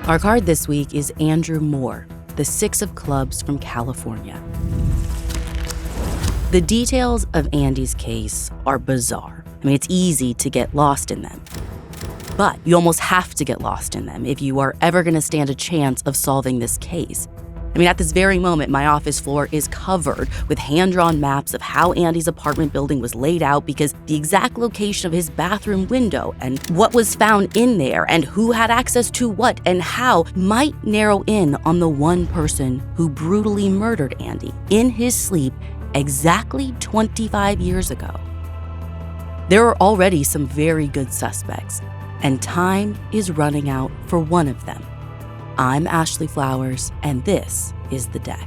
Our card this week is Andrew Moore, the Six of Clubs from California. The details of Andy's case are bizarre. I mean, it's easy to get lost in them. But you almost have to get lost in them if you are ever going to stand a chance of solving this case. I mean, at this very moment, my office floor is covered with hand-drawn maps of how Andy's apartment building was laid out because the exact location of his bathroom window and what was found in there and who had access to what and how might narrow in on the one person who brutally murdered Andy in his sleep exactly 25 years ago. There are already some very good suspects, and time is running out for one of them. I'm Ashley Flowers, and this is The Deck.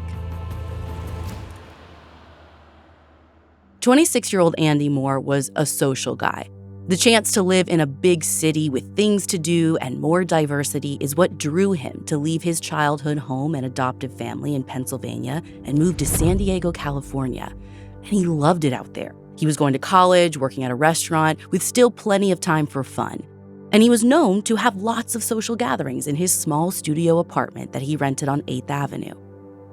26-year-old Andy Moore was a social guy. The chance to live in a big city with things to do and more diversity is what drew him to leave his childhood home and adoptive family in Pennsylvania and move to San Diego, California. And he loved it out there. He was going to college, working at a restaurant, with still plenty of time for fun. And he was known to have lots of social gatherings in his small studio apartment that he rented on 8th Avenue.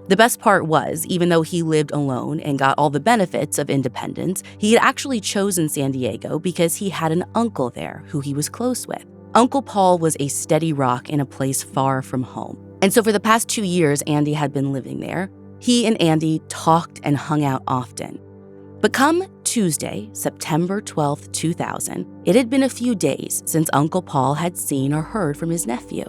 The best part was, even though he lived alone and got all the benefits of independence, he had actually chosen San Diego because he had an uncle there who he was close with. Uncle Paul was a steady rock in a place far from home. And so for the past 2 years Andy had been living there, he and Andy talked and hung out often. But come Tuesday, September 12th, 2000, it had been a few days since Uncle Paul had seen or heard from his nephew.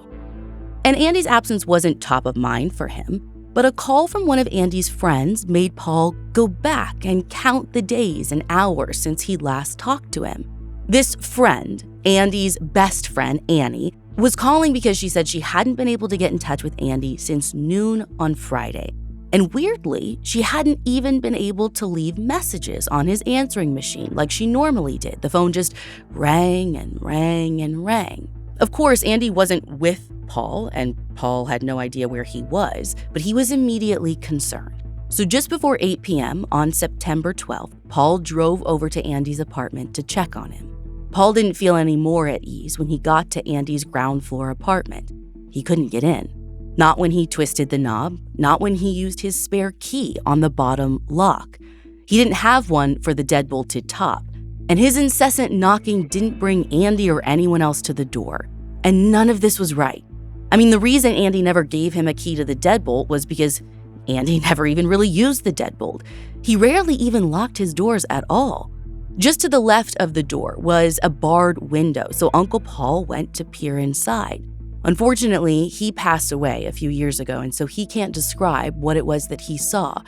And Andy's absence wasn't top of mind for him, but a call from one of Andy's friends made Paul go back and count the days and hours since he'd last talked to him. This friend, Andy's best friend, Annie, was calling because she said she hadn't been able to get in touch with Andy since noon on Friday. And weirdly, she hadn't even been able to leave messages on his answering machine like she normally did. The phone just rang and rang and rang. Of course, Andy wasn't with Paul, and Paul had no idea where he was, but he was immediately concerned. So just before 8 p.m. on September 12th, Paul drove over to Andy's apartment to check on him. Paul didn't feel any more at ease when he got to Andy's ground floor apartment. He couldn't get in. Not when he twisted the knob, not when he used his spare key on the bottom lock. He didn't have one for the deadbolted top, and his incessant knocking didn't bring Andy or anyone else to the door. And none of this was right. I mean, the reason Andy never gave him a key to the deadbolt was because Andy never even really used the deadbolt. He rarely even locked his doors at all. Just to the left of the door was a barred window, so Uncle Paul went to peer inside. Unfortunately, he passed away a few years ago, and so he can't describe what it was that he saw.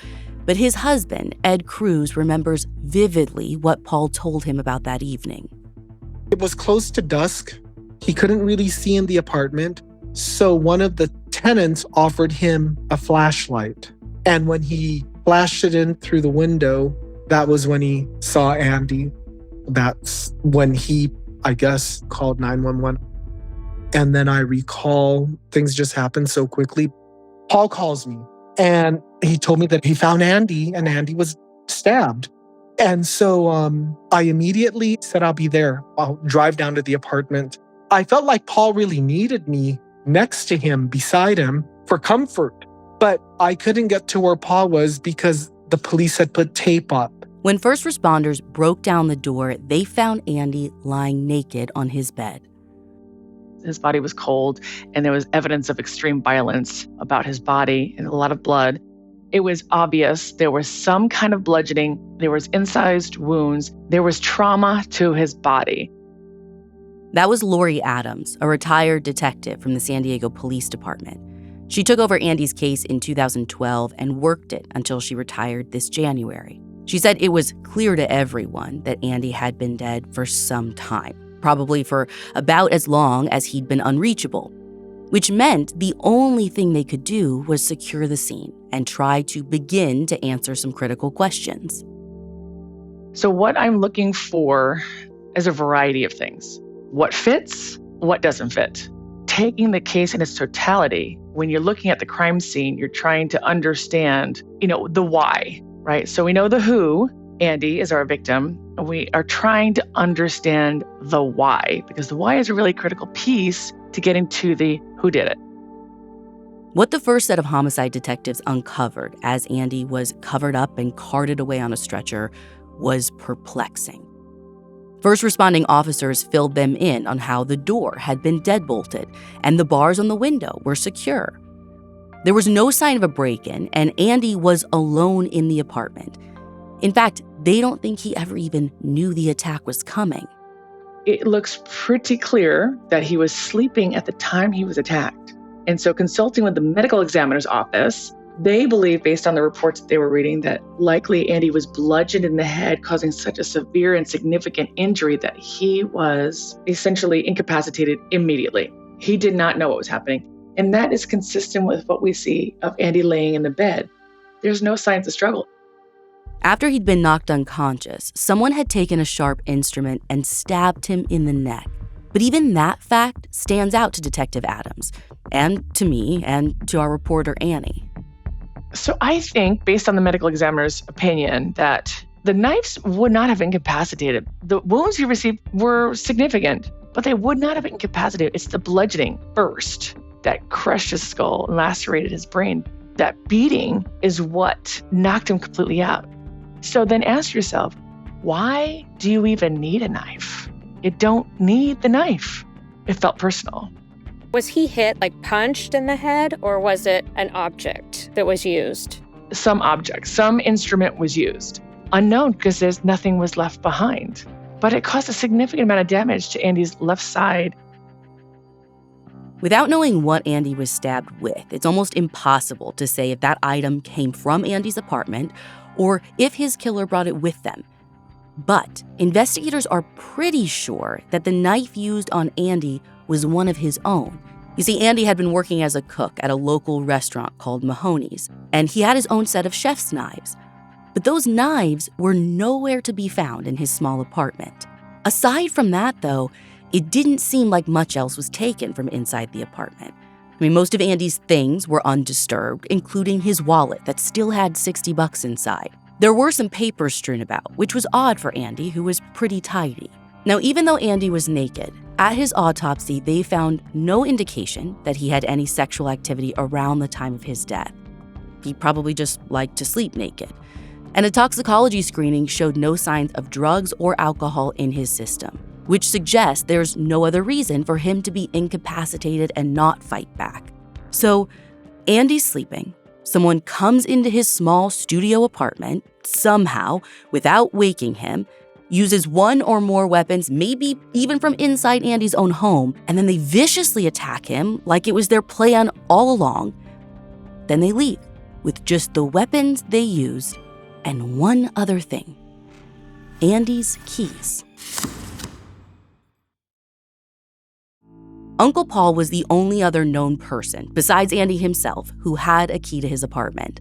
But his husband, Ed Cruz, remembers vividly what Paul told him about that evening. It was close to dusk. He couldn't really see in the apartment, so one of the tenants offered him a flashlight. And when he flashed it in through the window, that was when he saw Andy. That's when he, I guess, called 911. And then I recall things just happened so quickly. Paul calls me and he told me that he found Andy and Andy was stabbed. And so I immediately said, I'll be there. I'll drive down to the apartment. I felt like Paul really needed me next to him, beside him, for comfort. But I couldn't get to where Paul was because the police had put tape up. When first responders broke down the door, they found Andy lying naked on his bed. His body was cold, and there was evidence of extreme violence about his body and a lot of blood. It was obvious there was some kind of bludgeoning. There was incised wounds. There was trauma to his body. That was Lori Adams, a retired detective from the San Diego Police Department. She took over Andy's case in 2012 and worked it until she retired this January. She said it was clear to everyone that Andy had been dead for some time, probably for about as long as he'd been unreachable, which meant the only thing they could do was secure the scene and try to begin to answer some critical questions. So what I'm looking for is a variety of things. What fits, what doesn't fit. Taking the case in its totality, when you're looking at the crime scene, you're trying to understand, the why, right? So we know the who. Andy is our victim. We are trying to understand the why, because the why is a really critical piece to getting to the who did it. What the first set of homicide detectives uncovered as Andy was covered up and carted away on a stretcher was perplexing. First responding officers filled them in on how the door had been deadbolted and the bars on the window were secure. There was no sign of a break-in, and Andy was alone in the apartment. In fact, they don't think he ever even knew the attack was coming. It looks pretty clear that he was sleeping at the time he was attacked. And so consulting with the medical examiner's office, they believe, based on the reports that they were reading, that likely Andy was bludgeoned in the head, causing such a severe and significant injury that he was essentially incapacitated immediately. He did not know what was happening. And that is consistent with what we see of Andy laying in the bed. There's no signs of struggle. After he'd been knocked unconscious, someone had taken a sharp instrument and stabbed him in the neck. But even that fact stands out to Detective Adams, and to me, and to our reporter Annie. So I think, based on the medical examiner's opinion, that the knives would not have incapacitated. The wounds he received were significant, but they would not have incapacitated. It's the bludgeoning first that crushed his skull and lacerated his brain. That beating is what knocked him completely out. So then ask yourself, why do you even need a knife? You don't need the knife. It felt personal. Was he hit, like punched in the head, or was it an object that was used? Some object, some instrument was used. Unknown, because there's nothing was left behind. But it caused a significant amount of damage to Andy's left side. Without knowing what Andy was stabbed with, it's almost impossible to say if that item came from Andy's apartment or if his killer brought it with them. But investigators are pretty sure that the knife used on Andy was one of his own. You see, Andy had been working as a cook at a local restaurant called Mahoney's, and he had his own set of chef's knives. But those knives were nowhere to be found in his small apartment. Aside from that, though, it didn't seem like much else was taken from inside the apartment. I mean, most of Andy's things were undisturbed, including his wallet that still had $60 inside. There were some papers strewn about, which was odd for Andy, who was pretty tidy. Now, even though Andy was naked, at his autopsy, they found no indication that he had any sexual activity around the time of his death. He probably just liked to sleep naked. And a toxicology screening showed no signs of drugs or alcohol in his system, which suggests there's no other reason for him to be incapacitated and not fight back. So, Andy's sleeping. Someone comes into his small studio apartment, somehow, without waking him, uses one or more weapons, maybe even from inside Andy's own home, and then they viciously attack him like it was their plan all along. Then they leave with just the weapons they used and one other thing: Andy's keys. Uncle Paul was the only other known person, besides Andy himself, who had a key to his apartment.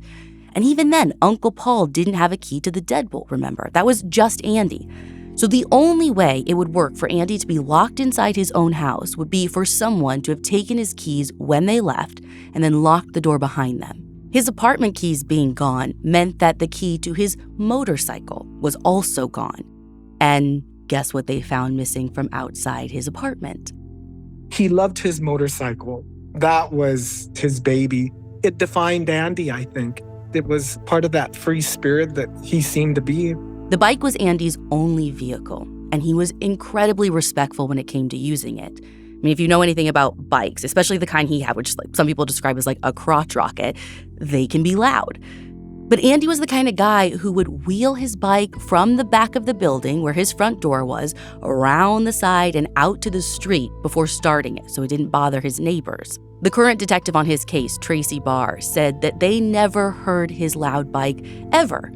And even then, Uncle Paul didn't have a key to the deadbolt, remember? That was just Andy. So the only way it would work for Andy to be locked inside his own house would be for someone to have taken his keys when they left and then locked the door behind them. His apartment keys being gone meant that the key to his motorcycle was also gone. And guess what they found missing from outside his apartment? He loved his motorcycle. That was his baby. It defined Andy, I think. It was part of that free spirit that he seemed to be. The bike was Andy's only vehicle, and he was incredibly respectful when it came to using it. I mean, if you know anything about bikes, especially the kind he had, which some people describe as like a crotch rocket, they can be loud. But Andy was the kind of guy who would wheel his bike from the back of the building where his front door was, around the side and out to the street before starting it so it didn't bother his neighbors. The current detective on his case, Tracy Barr, said that they never heard his loud bike ever,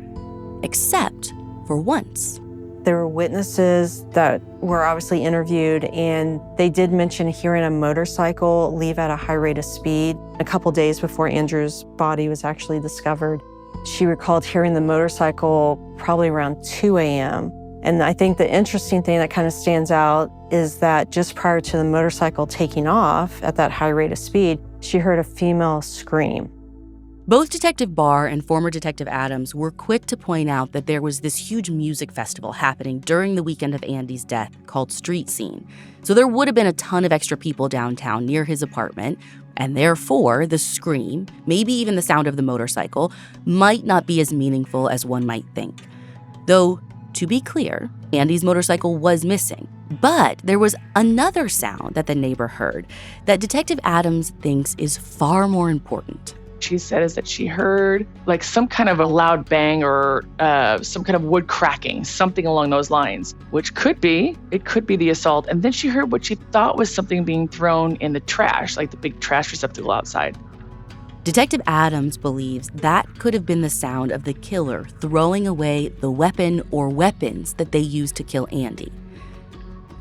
except for once. There were witnesses that were obviously interviewed, and they did mention hearing a motorcycle leave at a high rate of speed a couple days before Andrew's body was actually discovered. She recalled hearing the motorcycle probably around 2 a.m. And I think the interesting thing that kind of stands out is that just prior to the motorcycle taking off at that high rate of speed, she heard a female scream. Both Detective Barr and former Detective Adams were quick to point out that there was this huge music festival happening during the weekend of Andy's death called Street Scene. So there would have been a ton of extra people downtown near his apartment, and therefore the scream, maybe even the sound of the motorcycle, might not be as meaningful as one might think. Though, to be clear, Andy's motorcycle was missing. But there was another sound that the neighbor heard that Detective Adams thinks is far more important. She says that she heard like some kind of a loud bang or some kind of wood cracking, something along those lines, which could be the assault. And then she heard what she thought was something being thrown in the trash, like the big trash receptacle outside. Detective Adams believes that could have been the sound of the killer throwing away the weapon or weapons that they used to kill Andy.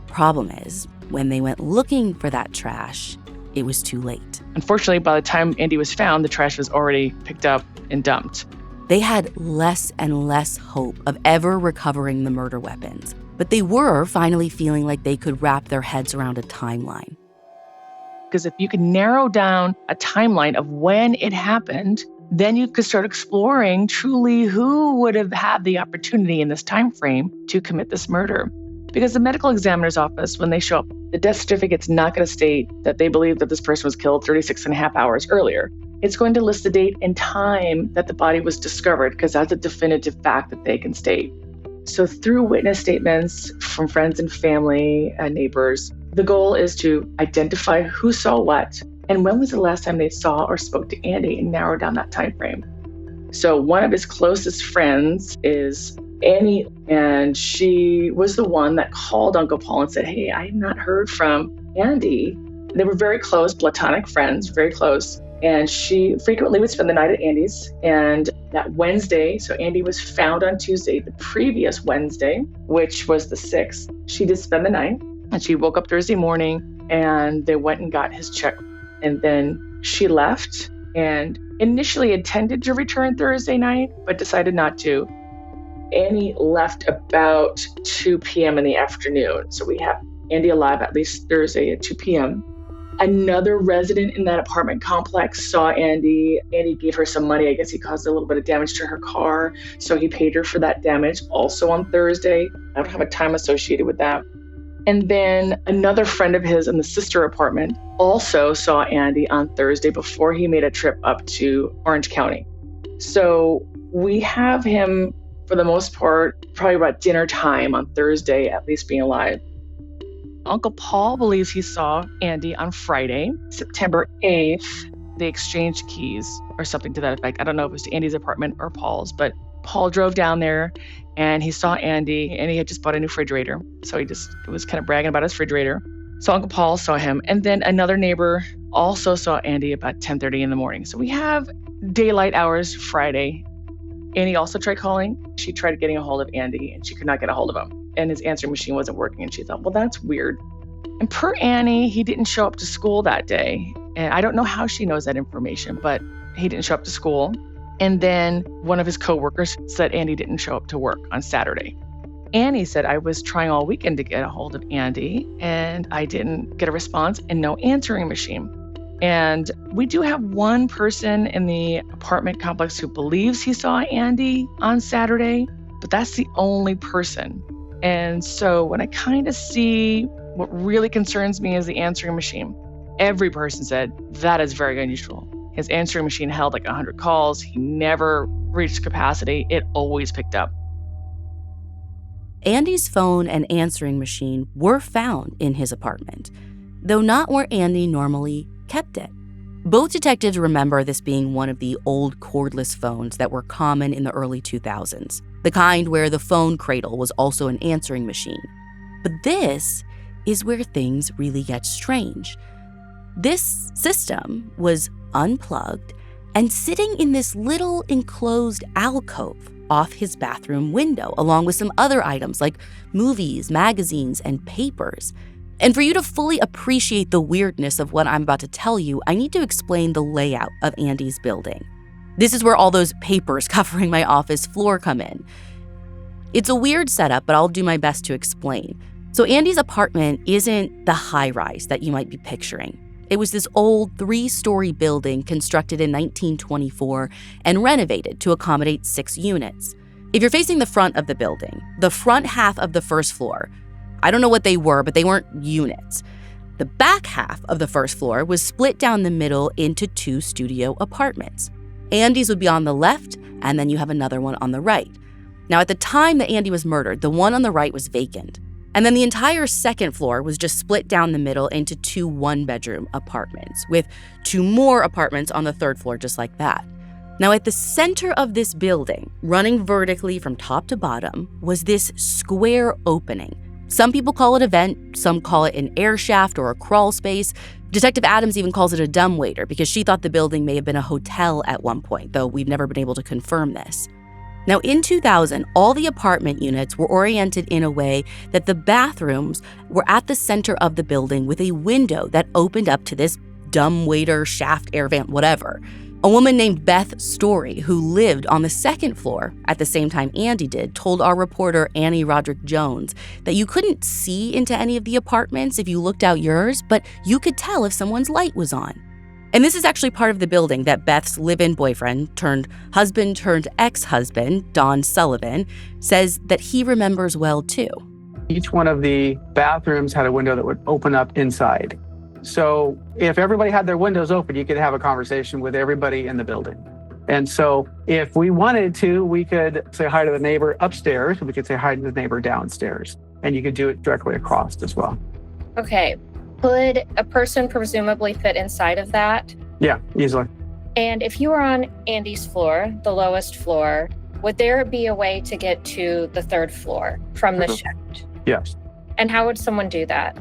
Problem is, when they went looking for that trash, it was too late. Unfortunately, by the time Andy was found, the trash was already picked up and dumped. They had less and less hope of ever recovering the murder weapons, but they were finally feeling like they could wrap their heads around a timeline. Because if you could narrow down a timeline of when it happened, then you could start exploring truly who would have had the opportunity in this time frame to commit this murder. Because the medical examiner's office, when they show up, the death certificate's not going to state that they believe that this person was killed 36 and a half hours earlier. It's going to list the date and time that the body was discovered, because that's a definitive fact that they can state. So through witness statements from friends and family and neighbors, the goal is to identify who saw what and when was the last time they saw or spoke to Andy and narrow down that time frame. So one of his closest friends is Annie, and she was the one that called Uncle Paul and said, "Hey, I have not heard from Andy." They were very close, platonic friends, very close. And she frequently would spend the night at Andy's. And that Wednesday, so Andy was found on Tuesday, the previous Wednesday, which was the 6th, she did spend the night. And she woke up Thursday morning and they went and got his check. And then she left and initially intended to return Thursday night, but decided not to. Annie left about 2 p.m. in the afternoon. So we have Andy alive at least Thursday at 2 p.m. Another resident in that apartment complex saw Andy. Andy gave her some money. I guess he caused a little bit of damage to her car. So he paid her for that damage also on Thursday. I don't have a time associated with that. And then another friend of his in the sister apartment also saw Andy on Thursday before he made a trip up to Orange County. So we have him, for the most part, probably about dinner time on Thursday, at least being alive. Uncle Paul believes he saw Andy on Friday, September 8th. They exchanged keys or something to that effect. I don't know if it was to Andy's apartment or Paul's, but Paul drove down there and he saw Andy, and he had just bought a new refrigerator. So he just was kind of bragging about his refrigerator. So Uncle Paul saw him. And then another neighbor also saw Andy about 10:30 in the morning. So we have daylight hours Friday. Annie also tried calling. She tried getting a hold of Andy and she could not get a hold of him. And his answering machine wasn't working. And she thought, well, that's weird. And per Annie, he didn't show up to school that day. And I don't know how she knows that information, but he didn't show up to school. And then one of his coworkers said Andy didn't show up to work on Saturday. Annie said, I was trying all weekend to get a hold of Andy and I didn't get a response and no answering machine. And we do have one person in the apartment complex who believes he saw Andy on Saturday, but that's the only person. And so when I kind of see what really concerns me is the answering machine, every person said that is very unusual. His answering machine held like 100 calls. He never reached capacity. It always picked up. Andy's phone and answering machine were found in his apartment, though not where Andy normally kept it. Both detectives remember this being one of the old cordless phones that were common in the early 2000s, the kind where the phone cradle was also an answering machine. But this is where things really get strange. This system was unplugged and sitting in this little enclosed alcove off his bathroom window, along with some other items like movies, magazines, and papers. And for you to fully appreciate the weirdness of what I'm about to tell you, I need to explain the layout of Andy's building. This is where all those papers covering my office floor come in. It's a weird setup, but I'll do my best to explain. So Andy's apartment isn't the high-rise that you might be picturing. It was this old 3-story building constructed in 1924 and renovated to accommodate 6 units. If you're facing the front of the building, the front half of the first floor, I don't know what they were, but they weren't units. The back half of the first floor was split down the middle into 2 studio apartments. Andy's would be on the left, and then you have another one on the right. Now, at the time that Andy was murdered, the one on the right was vacant. And then the entire second floor was just split down the middle into 2 one-bedroom apartments, with 2 more apartments on the third floor just like that. Now, at the center of this building, running vertically from top to bottom, was this square opening. Some people call it a vent, some call it an air shaft or a crawl space. Detective Adams even calls it a dumbwaiter because she thought the building may have been a hotel at one point, though we've never been able to confirm this. Now, in 2000, all the apartment units were oriented in a way that the bathrooms were at the center of the building with a window that opened up to this dumbwaiter, shaft, air vent, whatever. A woman named Beth Story, who lived on the second floor at the same time Andy did, told our reporter Annie Roderick Jones that you couldn't see into any of the apartments if you looked out yours, but you could tell if someone's light was on. And this is actually part of the building that Beth's live-in boyfriend turned husband turned ex-husband, Don Sullivan, says that he remembers well too. Each one of the bathrooms had a window that would open up inside. So if everybody had their windows open, you could have a conversation with everybody in the building. And so if we wanted to, we could say hi to the neighbor upstairs, we could say hi to the neighbor downstairs, and you could do it directly across as well. Okay. Could a person presumably fit inside of that? Yeah, easily. And if you were on Andy's floor, the lowest floor, would there be a way to get to the third floor from the shaft? Yes. And how would someone do that?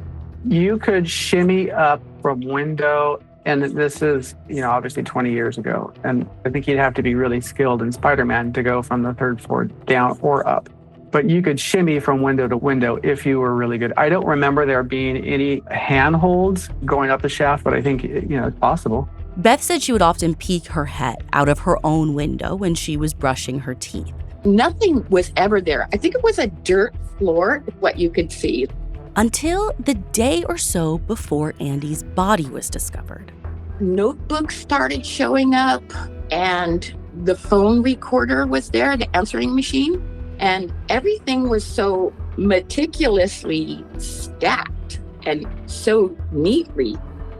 You could shimmy up from window, and this is, obviously 20 years ago. And I think you'd have to be really skilled in Spider-Man to go from the third floor down or up. But you could shimmy from window to window if you were really good. I don't remember there being any handholds going up the shaft, but I think, it's possible. Beth said she would often peek her head out of her own window when she was brushing her teeth. Nothing was ever there. I think it was a dirt floor, what you could see. Until the day or so before Andy's body was discovered. Notebooks started showing up, and the phone recorder was there, the answering machine, and everything was so meticulously stacked and so neatly.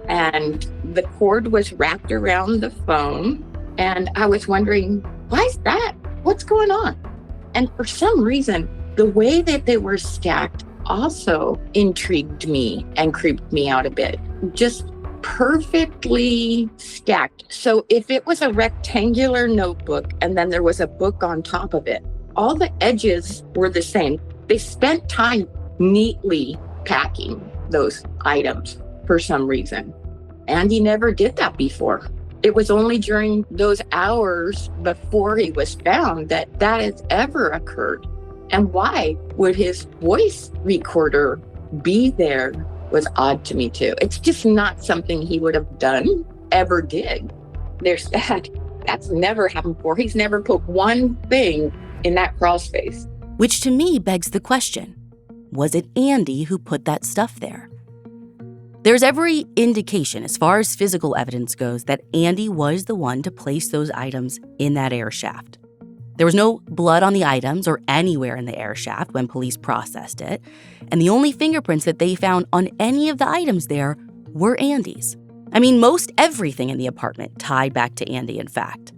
And the cord was wrapped around the phone, and I was wondering, why is that? What's going on? And for some reason, the way that they were stacked also intrigued me and creeped me out a bit. Just perfectly stacked. So if it was a rectangular notebook and then there was a book on top of it, all the edges were the same. They spent time neatly packing those items for some reason. Andy never did that before. It was only during those hours before he was found that has ever occurred. And why would his voice recorder be there was odd to me too. It's just not something he would have done, ever did. There's that. That's never happened before. He's never put one thing in that crawl space. Which to me begs the question, was it Andy who put that stuff there? There's every indication, as far as physical evidence goes, that Andy was the one to place those items in that air shaft. There was no blood on the items or anywhere in the air shaft when police processed it, and the only fingerprints that they found on any of the items there were Andy's. I mean, most everything in the apartment tied back to Andy, in fact.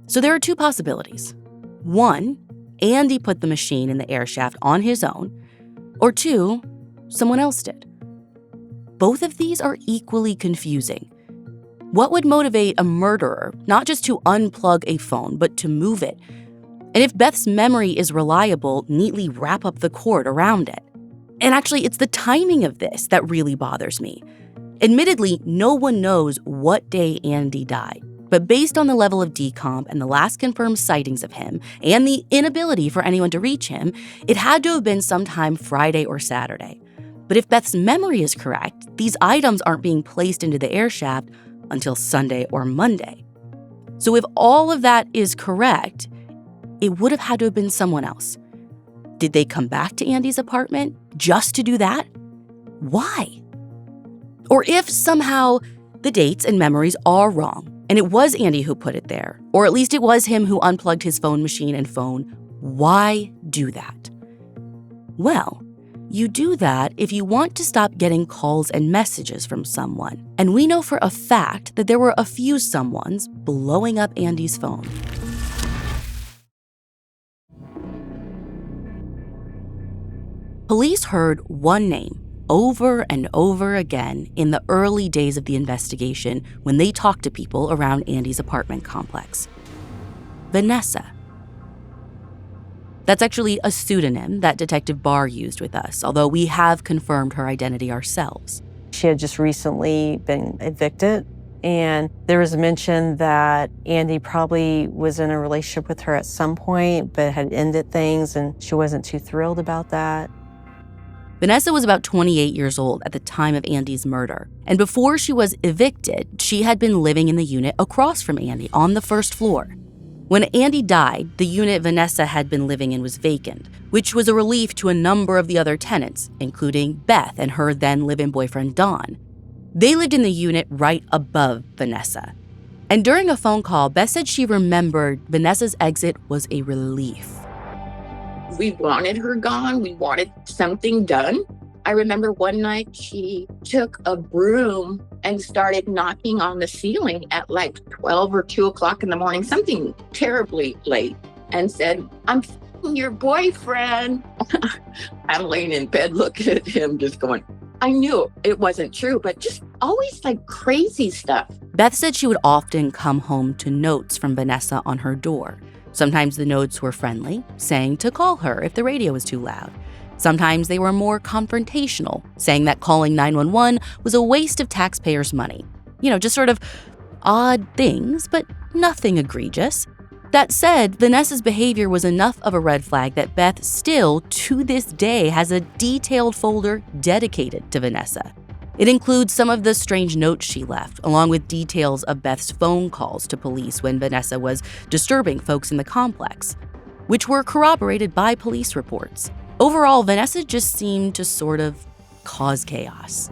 So there are 2 possibilities. 1, Andy put the machine in the air shaft on his own, or 2, someone else did. Both of these are equally confusing. What would motivate a murderer not just to unplug a phone, but to move it? And if Beth's memory is reliable, neatly wrap up the cord around it. And actually, it's the timing of this that really bothers me. Admittedly, no one knows what day Andy died, but based on the level of decomp and the last confirmed sightings of him and the inability for anyone to reach him, it had to have been sometime Friday or Saturday. But if Beth's memory is correct, these items aren't being placed into the air shaft until Sunday or Monday. So if all of that is correct, it would have had to have been someone else. Did they come back to Andy's apartment just to do that? Why? Or if somehow the dates and memories are wrong, and it was Andy who put it there, or at least it was him who unplugged his phone machine and phone, why do that? Well, You do that if you want to stop getting calls and messages from someone. And we know for a fact that there were a few someones blowing up Andy's phone. Police heard one name over and over again in the early days of the investigation when they talked to people around Andy's apartment complex. Vanessa. That's actually a pseudonym that Detective Barr used with us, although we have confirmed her identity ourselves. She had just recently been evicted, and there was a mention that Andy probably was in a relationship with her at some point, but had ended things, and she wasn't too thrilled about that. Vanessa was about 28 years old at the time of Andy's murder, and before she was evicted, she had been living in the unit across from Andy on the first floor. When Andy died, the unit Vanessa had been living in was vacant, which was a relief to a number of the other tenants, including Beth and her then live-in boyfriend, Don. They lived in the unit right above Vanessa. And during a phone call, Beth said she remembered Vanessa's exit was a relief. We wanted her gone. We wanted something done. I remember one night she took a broom and started knocking on the ceiling at like 12 or 2 o'clock in the morning, something terribly late, and said, "I'm f***ing your boyfriend." I'm laying in bed looking at him just going, I knew it wasn't true, but just always like crazy stuff. Beth said she would often come home to notes from Vanessa on her door. Sometimes the notes were friendly, saying to call her if the radio was too loud. Sometimes they were more confrontational, saying that calling 911 was a waste of taxpayers' money. Just sort of odd things, but nothing egregious. That said, Vanessa's behavior was enough of a red flag that Beth still, to this day, has a detailed folder dedicated to Vanessa. It includes some of the strange notes she left, along with details of Beth's phone calls to police when Vanessa was disturbing folks in the complex, which were corroborated by police reports. Overall, Vanessa just seemed to sort of cause chaos.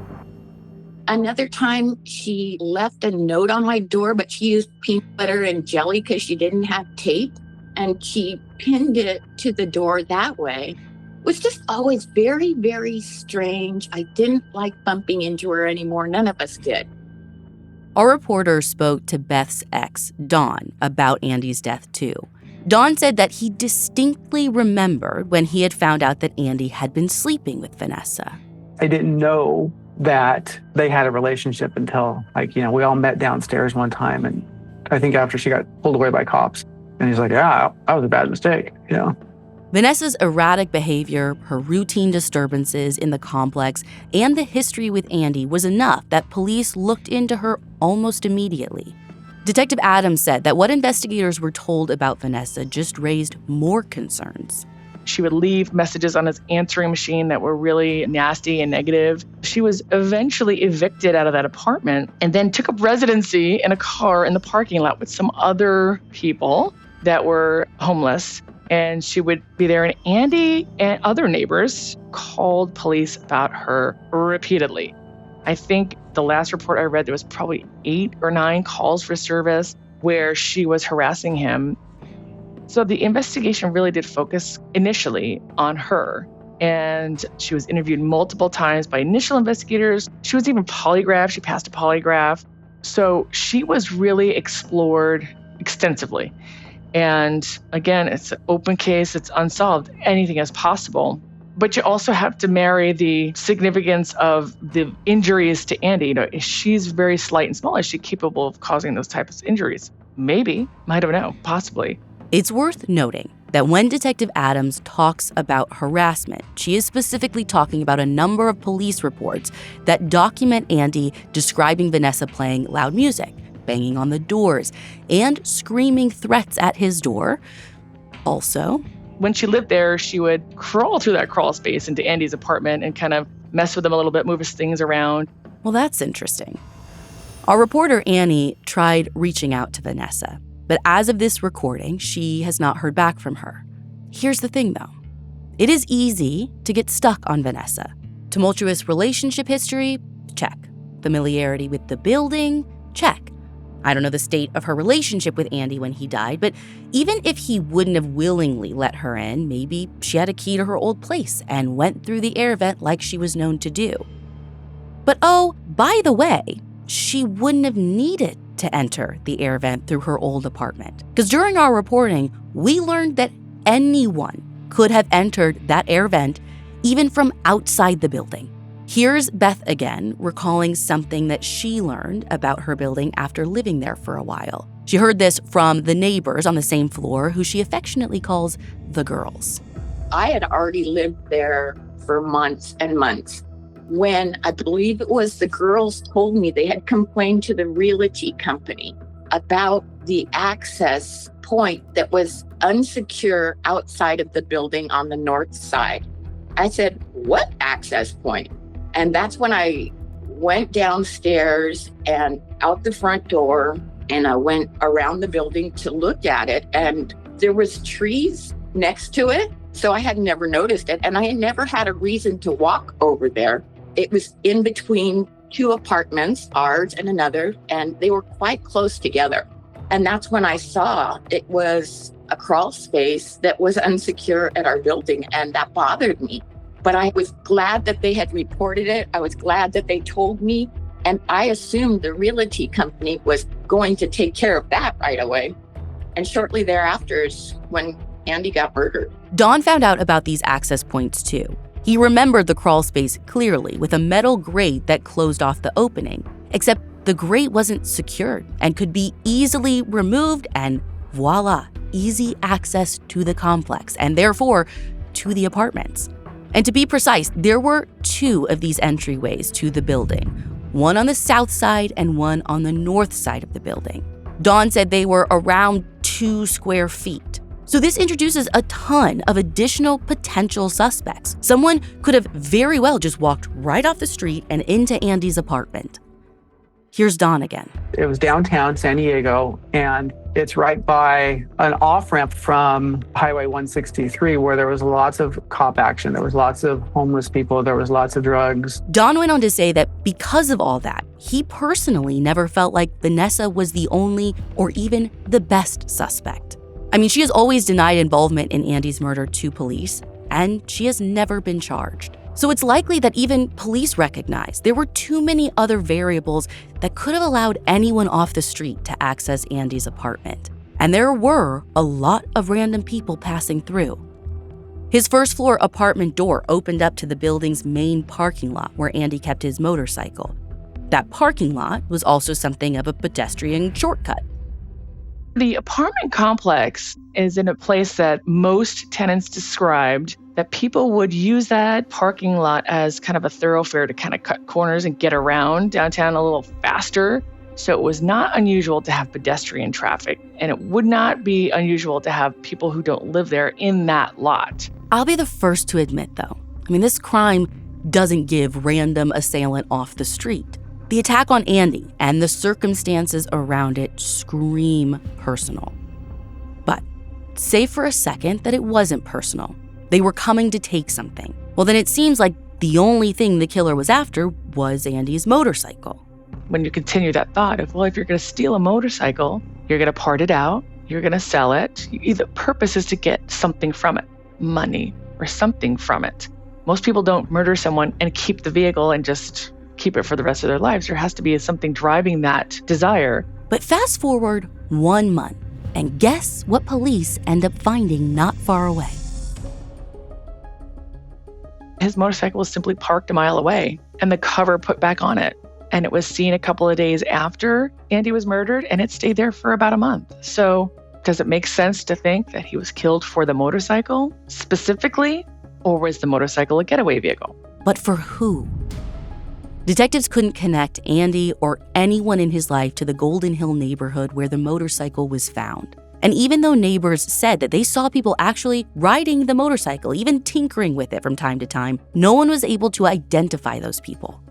Another time she left a note on my door, but she used peanut butter and jelly because she didn't have tape, and she pinned it to the door that way. It was just always very, very strange. I didn't like bumping into her anymore. None of us did. Our reporter spoke to Beth's ex, Don, about Andy's death too. Don said that he distinctly remembered when he had found out that Andy had been sleeping with Vanessa. I didn't know that they had a relationship until, we all met downstairs one time, and I think after she got pulled away by cops. And he's like, yeah, that was a bad mistake, Vanessa's erratic behavior, her routine disturbances in the complex, and the history with Andy was enough that police looked into her almost immediately. Detective Adams said that what investigators were told about Vanessa just raised more concerns. She would leave messages on his answering machine that were really nasty and negative. She was eventually evicted out of that apartment and then took up residency in a car in the parking lot with some other people that were homeless. And she would be there, and Andy and other neighbors called police about her repeatedly. I think the last report I read, there was probably 8 or 9 calls for service where she was harassing him. So the investigation really did focus initially on her. And she was interviewed multiple times by initial investigators. She was even polygraphed. She passed a polygraph. So she was really explored extensively. And again, it's an open case. It's unsolved. Anything is possible. But you also have to marry the significance of the injuries to Andy. She's very slight and small. Is she capable of causing those types of injuries? Maybe. I don't know. Possibly. It's worth noting that when Detective Adams talks about harassment, she is specifically talking about a number of police reports that document Andy describing Vanessa playing loud music, banging on the doors, and screaming threats at his door. Also, when she lived there, she would crawl through that crawl space into Andy's apartment and kind of mess with him a little bit, move his things around. Well, that's interesting. Our reporter, Annie, tried reaching out to Vanessa, but as of this recording, she has not heard back from her. Here's the thing, though. It is easy to get stuck on Vanessa. Tumultuous relationship history? Check. Familiarity with the building? Check. I don't know the state of her relationship with Andy when he died, but even if he wouldn't have willingly let her in, maybe she had a key to her old place and went through the air vent like she was known to do. But oh, by the way, she wouldn't have needed to enter the air vent through her old apartment. Because during our reporting, we learned that anyone could have entered that air vent even from outside the building. Here's Beth again, recalling something that she learned about her building after living there for a while. She heard this from the neighbors on the same floor, who she affectionately calls the girls. I had already lived there for months and months when I believe it was the girls told me they had complained to the realty company about the access point that was unsecure outside of the building on the north side. I said, "What access point?" And that's when I went downstairs and out the front door, and I went around the building to look at it, and there was trees next to it. So I had never noticed it, and I had never had a reason to walk over there. It was in between two apartments, ours and another, and they were quite close together. And that's when I saw it was a crawl space that was unsecure at our building, and that bothered me. But I was glad that they had reported it. I was glad that they told me. And I assumed the realty company was going to take care of that right away. And shortly thereafter is when Andy got murdered. Don found out about these access points too. He remembered the crawl space clearly with a metal grate that closed off the opening, except the grate wasn't secured and could be easily removed, and voila, easy access to the complex and therefore to the apartments. And to be precise, there were two of these entryways to the building, one on the south side and one on the north side of the building. Dawn said they were around 2 square feet. So this introduces a ton of additional potential suspects. Someone could have very well just walked right off the street and into Andy's apartment. Here's Dawn again. It was downtown San Diego, and it's right by an off-ramp from Highway 163 where there was lots of cop action. There was lots of homeless people. There was lots of drugs. Don went on to say that because of all that, he personally never felt like Vanessa was the only or even the best suspect. I mean, she has always denied involvement in Andy's murder to police, and she has never been charged. So it's likely that even police recognized there were too many other variables that could have allowed anyone off the street to access Andy's apartment. And there were a lot of random people passing through. His first floor apartment door opened up to the building's main parking lot where Andy kept his motorcycle. That parking lot was also something of a pedestrian shortcut. The apartment complex is in a place that most tenants described that people would use that parking lot as kind of a thoroughfare to kind of cut corners and get around downtown a little faster. So it was not unusual to have pedestrian traffic, and it would not be unusual to have people who don't live there in that lot. I'll be the first to admit, though, this crime doesn't give random assailant off the street. The attack on Andy and the circumstances around it scream personal. But say for a second that it wasn't personal. They were coming to take something. Well, then it seems like the only thing the killer was after was Andy's motorcycle. When you continue that thought of, well, if you're going to steal a motorcycle, you're going to part it out, you're going to sell it. The purpose is to get something from it, money or something from it. Most people don't murder someone and keep the vehicle and just keep it for the rest of their lives. There has to be something driving that desire. But fast forward 1 month, and guess what police end up finding not far away? His motorcycle was simply parked a mile away and the cover put back on it. And it was seen a couple of days after Andy was murdered, and it stayed there for about a month. So does it make sense to think that he was killed for the motorcycle specifically, or was the motorcycle a getaway vehicle? But for who? Detectives couldn't connect Andy or anyone in his life to the Golden Hill neighborhood where the motorcycle was found. And even though neighbors said that they saw people actually riding the motorcycle, even tinkering with it from time to time, no one was able to identify those people.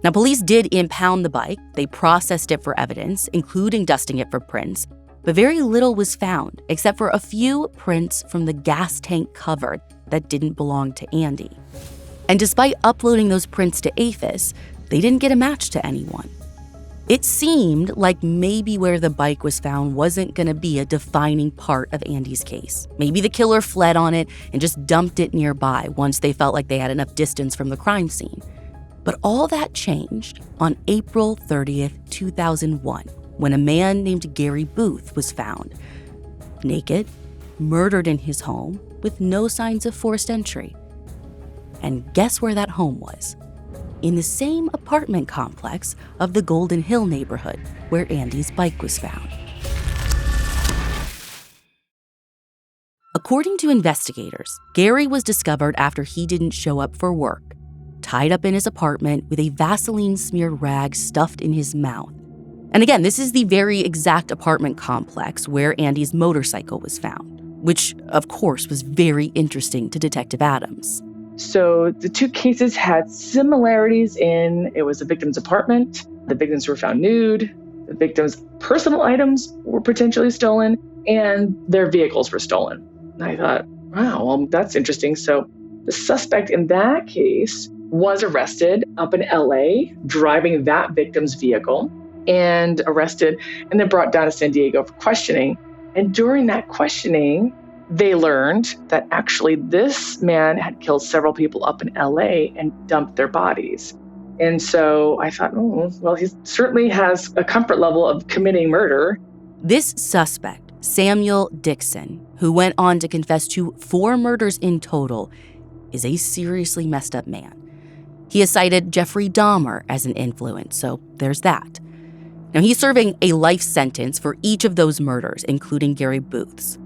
Now, police did impound the bike. They processed it for evidence, including dusting it for prints, but very little was found except for a few prints from the gas tank cover that didn't belong to Andy. And despite uploading those prints to APHIS, they didn't get a match to anyone. It seemed like maybe where the bike was found wasn't going to be a defining part of Andy's case. Maybe the killer fled on it and just dumped it nearby once they felt like they had enough distance from the crime scene. But all that changed on April 30th, 2001, when a man named Gary Booth was found, naked, murdered in his home with no signs of forced entry. And guess where that home was? In the same apartment complex of the Golden Hill neighborhood where Andy's bike was found. According to investigators, Gary was discovered after he didn't show up for work, tied up in his apartment with a Vaseline-smeared rag stuffed in his mouth. And again, this is the very exact apartment complex where Andy's motorcycle was found, which, of course, was very interesting to Detective Adams. So the two cases had similarities in it was the victim's apartment. The victims were found nude. The victims' personal items were potentially stolen, and their vehicles were stolen. And I thought, wow, well, that's interesting. So the suspect in that case was arrested up in LA, driving that victim's vehicle, and arrested, and then brought down to San Diego for questioning. And during that questioning, they learned that actually this man had killed several people up in LA and dumped their bodies. And so I thought, well, he certainly has a comfort level of committing murder. This suspect, Samuel Dixon, who went on to confess to 4 murders in total, is a seriously messed up man. He has cited Jeffrey Dahmer as an influence, so there's that. Now, he's serving a life sentence for each of those murders, including Gary Booth's.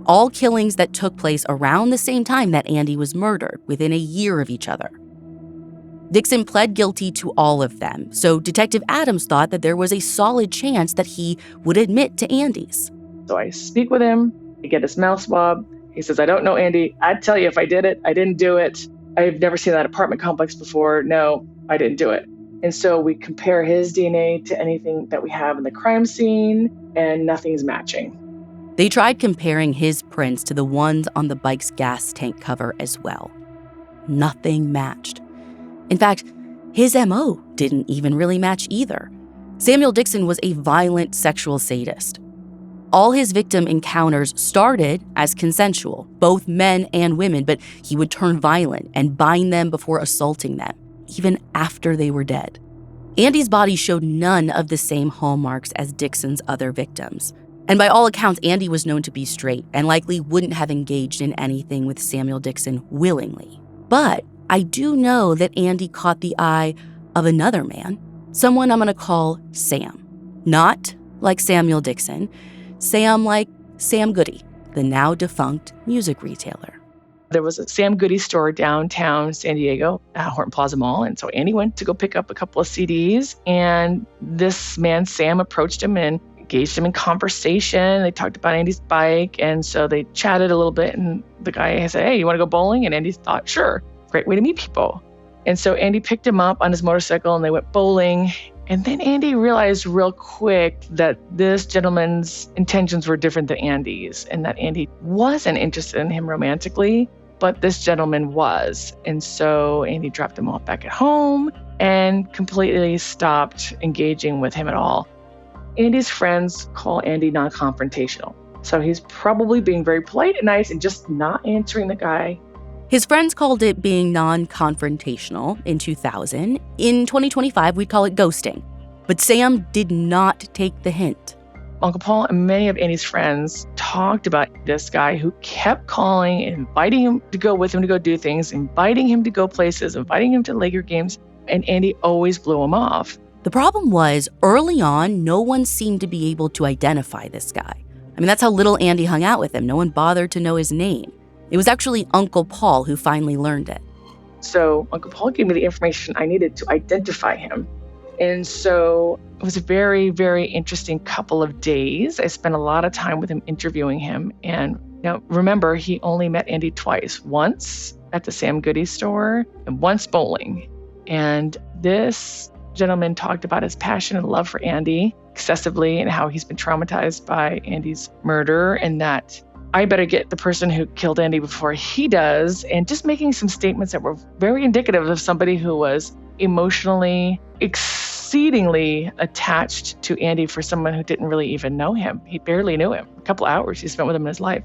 All killings that took place around the same time that Andy was murdered, within a year of each other. Dixon pled guilty to all of them, so Detective Adams thought that there was a solid chance that he would admit to Andy's. So I speak with him, I get his mouth swab. He says, I don't know Andy. I'd tell you if I did it. I didn't do it. I've never seen that apartment complex before. No, I didn't do it. And so we compare his DNA to anything that we have in the crime scene, and nothing's matching. They tried comparing his prints to the ones on the bike's gas tank cover as well. Nothing matched. In fact, his MO didn't even really match either. Samuel Dixon was a violent sexual sadist. All his victim encounters started as consensual, both men and women, but he would turn violent and bind them before assaulting them, even after they were dead. Andy's body showed none of the same hallmarks as Dixon's other victims. And by all accounts, Andy was known to be straight and likely wouldn't have engaged in anything with Samuel Dixon willingly. But I do know that Andy caught the eye of another man, someone I'm going to call Sam. Not like Samuel Dixon, Sam like Sam Goody, the now defunct music retailer. There was a Sam Goody store downtown San Diego at Horton Plaza Mall. And so Andy went to go pick up a couple of CDs. And this man, Sam, approached him and engaged him in conversation. They talked about Andy's bike. And so they chatted a little bit. And the guy said, hey, you want to go bowling? And Andy thought, sure, great way to meet people. And so Andy picked him up on his motorcycle and they went bowling. And then Andy realized real quick that this gentleman's intentions were different than Andy's, and that Andy wasn't interested in him romantically, but this gentleman was. And so Andy dropped him off back at home and completely stopped engaging with him at all. Andy's friends call Andy non-confrontational. So he's probably being very polite and nice and just not answering the guy. His friends called it being non-confrontational in 2000. In 2025, we'd call it ghosting. But Sam did not take the hint. Uncle Paul and many of Andy's friends talked about this guy who kept calling and inviting him to go with him to go do things, inviting him to go places, inviting him to Laker games, and Andy always blew him off. The problem was, early on, no one seemed to be able to identify this guy. I mean, that's how little Andy hung out with him. No one bothered to know his name. It was actually Uncle Paul who finally learned it. So Uncle Paul gave me the information I needed to identify him. And so it was a very, very interesting couple of days. I spent a lot of time with him interviewing him. And now remember, he only met Andy twice, once at the Sam Goody store and once bowling. And this gentleman talked about his passion and love for Andy excessively and how he's been traumatized by Andy's murder, and that I better get the person who killed Andy before he does, and just making some statements that were very indicative of somebody who was emotionally exceedingly attached to Andy for someone who didn't really even know him. He barely knew him. A couple hours he spent with him in his life.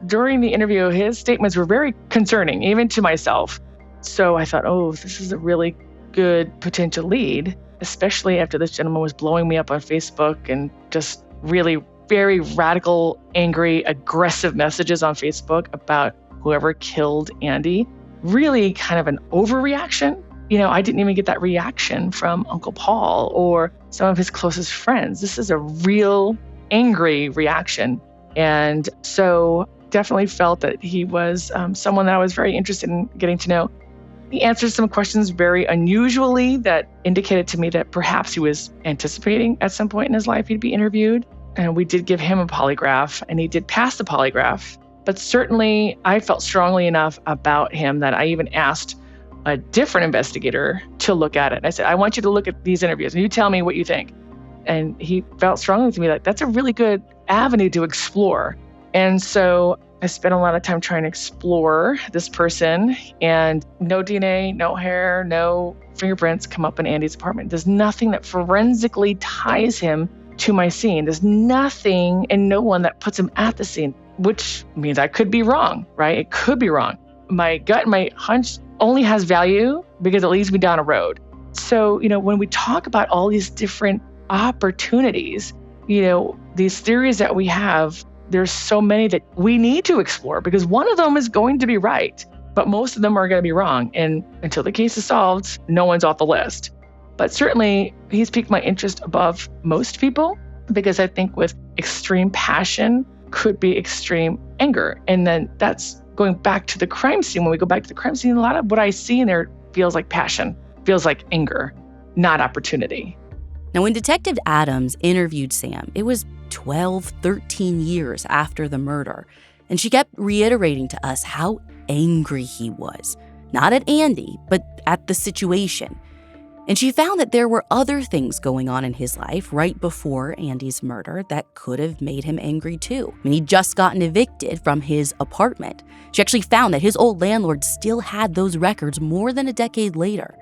During the interview, his statements were very concerning, even to myself. So I thought, oh, this is a really good potential lead, especially after this gentleman was blowing me up on Facebook and just really very radical, angry, aggressive messages on Facebook about whoever killed Andy. Really kind of an overreaction. I didn't even get that reaction from Uncle Paul or some of his closest friends. This is a real angry reaction. And so definitely felt that he was someone that I was very interested in getting to know. He answered some questions very unusually that indicated to me that perhaps he was anticipating at some point in his life he'd be interviewed. And we did give him a polygraph, and he did pass the polygraph. But certainly I felt strongly enough about him that I even asked a different investigator to look at it. And I said, I want you to look at these interviews and you tell me what you think. And he felt strongly to me like that's a really good avenue to explore. And so I spent a lot of time trying to explore this person, and no DNA, no hair, no fingerprints come up in Andy's apartment. There's nothing that forensically ties him to my scene. There's nothing and no one that puts him at the scene, which means I could be wrong, right? It could be wrong. My gut, my hunch only has value because it leads me down a road. So, when we talk about all these different opportunities, these theories that we have, there's so many that we need to explore because one of them is going to be right, but most of them are going to be wrong. And until the case is solved, no one's off the list. But certainly he's piqued my interest above most people because I think with extreme passion could be extreme anger. And then that's going back to the crime scene. When we go back to the crime scene, a lot of what I see in there feels like passion, feels like anger, not opportunity. Now, when Detective Adams interviewed Sam, it was 12, 13 years after the murder, and she kept reiterating to us how angry he was, not at Andy, but at the situation. And she found that there were other things going on in his life right before Andy's murder that could have made him angry too. He'd just gotten evicted from his apartment. She actually found that his old landlord still had those records more than a decade later.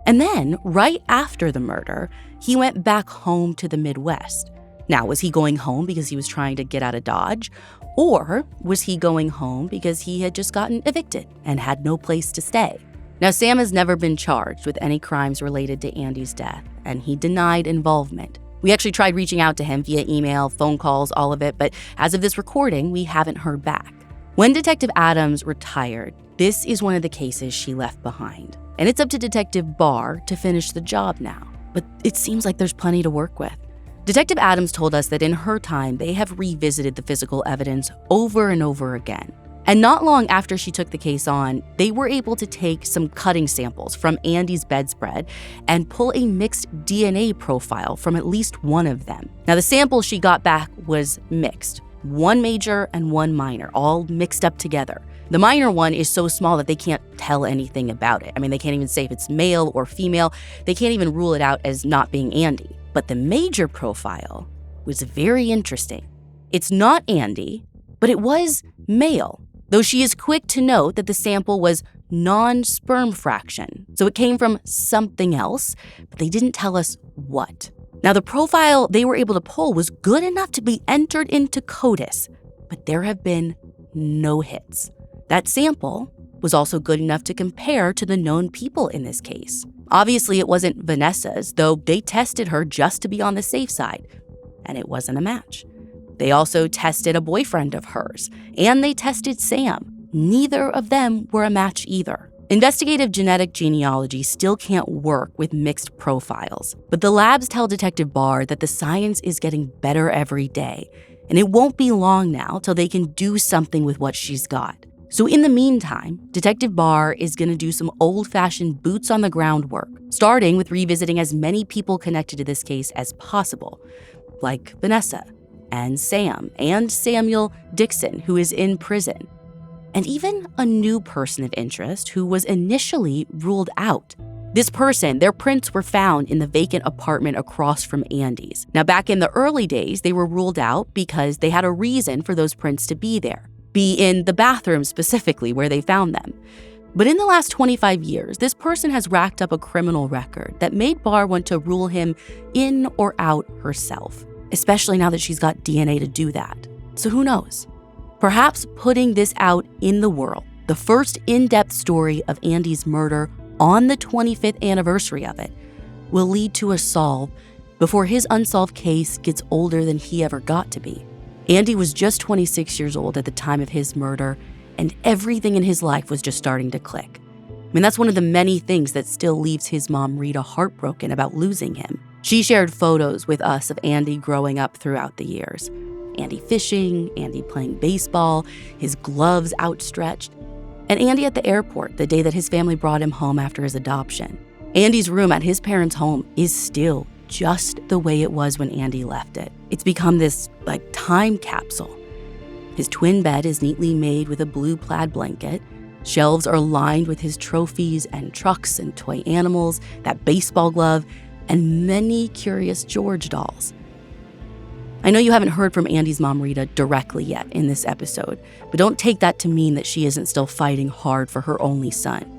And then, right after the murder, he went back home to the Midwest. Now, was he going home because he was trying to get out of Dodge? Or was he going home because he had just gotten evicted and had no place to stay? Now, Sam has never been charged with any crimes related to Andy's death, and he denied involvement. We actually tried reaching out to him via email, phone calls, all of it, but as of this recording, we haven't heard back. When Detective Adams retired, this is one of the cases she left behind. And it's up to Detective Barr to finish the job now. But it seems like there's plenty to work with. Detective Adams told us that in her time, they have revisited the physical evidence over and over again. And not long after she took the case on, they were able to take some cutting samples from Andy's bedspread and pull a mixed DNA profile from at least one of them. Now, the sample she got back was mixed, one major and one minor, all mixed up together. The minor one is so small that they can't tell anything about it. They can't even say if it's male or female. They can't even rule it out as not being Andy. But the major profile was very interesting. It's not Andy, but it was male, though she is quick to note that the sample was non-sperm fraction. So it came from something else, but they didn't tell us what. Now, the profile they were able to pull was good enough to be entered into CODIS, but there have been no hits. That sample was also good enough to compare to the known people in this case. Obviously, it wasn't Vanessa's, though they tested her just to be on the safe side, and it wasn't a match. They also tested a boyfriend of hers, and they tested Sam. Neither of them were a match either. Investigative genetic genealogy still can't work with mixed profiles, but the labs tell Detective Barr that the science is getting better every day, and it won't be long now till they can do something with what she's got. So in the meantime, Detective Barr is going to do some old-fashioned boots-on-the-ground work, starting with revisiting as many people connected to this case as possible, like Vanessa and Sam and Samuel Dixon, who is in prison, and even a new person of interest who was initially ruled out. This person, their prints were found in the vacant apartment across from Andy's. Now, back in the early days, they were ruled out because they had a reason for those prints to be there. Be in the bathroom specifically where they found them. But in the last 25 years, this person has racked up a criminal record that made Barr want to rule him in or out herself, especially now that she's got DNA to do that. So who knows? Perhaps putting this out in the world, the first in-depth story of Andy's murder on the 25th anniversary of it, will lead to a solve before his unsolved case gets older than he ever got to be. Andy was just 26 years old at the time of his murder, and everything in his life was just starting to click. I mean, that's one of the many things that still leaves his mom, Rita, heartbroken about losing him. She shared photos with us of Andy growing up throughout the years. Andy fishing, Andy playing baseball, his gloves outstretched, and Andy at the airport the day that his family brought him home after his adoption. Andy's room at his parents' home is still just the way it was when Andy left it. It's become this, time capsule. His twin bed is neatly made with a blue plaid blanket. Shelves are lined with his trophies and trucks and toy animals, that baseball glove, and many Curious George dolls. I know you haven't heard from Andy's mom, Rita, directly yet in this episode, but don't take that to mean that she isn't still fighting hard for her only son.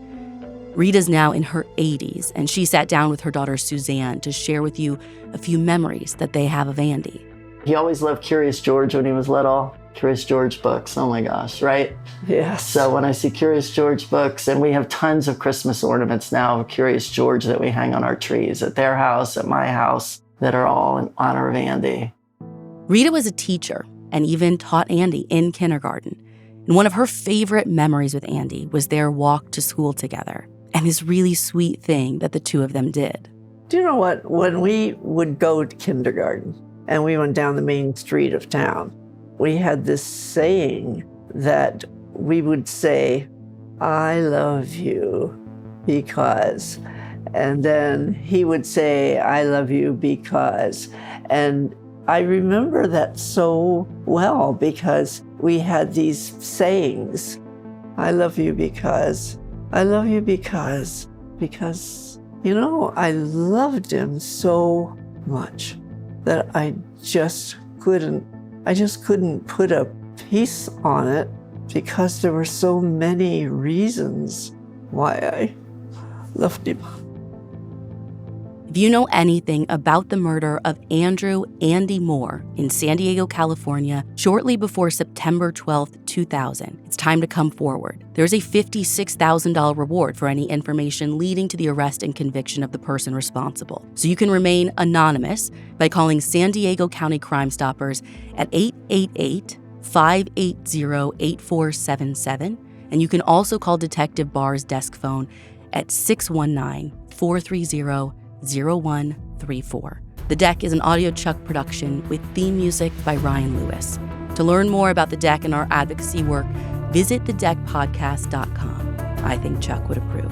Rita's now in her 80s, and she sat down with her daughter Suzanne to share with you a few memories that they have of Andy. He always loved Curious George when he was little. Curious George books, oh my gosh, right? Yes. So when I see Curious George books, and we have tons of Christmas ornaments now of Curious George that we hang on our trees at their house, at my house, that are all in honor of Andy. Rita was a teacher and even taught Andy in kindergarten. And one of her favorite memories with Andy was their walk to school together and this really sweet thing that the two of them did. Do you know what? When we would go to kindergarten and we went down the main street of town, we had this saying that we would say, "I love you because," and then he would say, "I love you because," and I remember that so well because we had these sayings, "I love you because," "I love you because," I loved him so much that I just couldn't put a piece on it because there were so many reasons why I loved him. If you know anything about the murder of Andrew Andy Moore in San Diego, California, shortly before September 12th, 2000, it's time to come forward. There's a $56,000 reward for any information leading to the arrest and conviction of the person responsible. So you can remain anonymous by calling San Diego County Crime Stoppers at 888-580-8477. And you can also call Detective Barr's desk phone at 619-430-0134. The Deck is an Audio Chuck production with theme music by Ryan Lewis. To learn more about The Deck and our advocacy work, visit thedeckpodcast.com. I think Chuck would approve.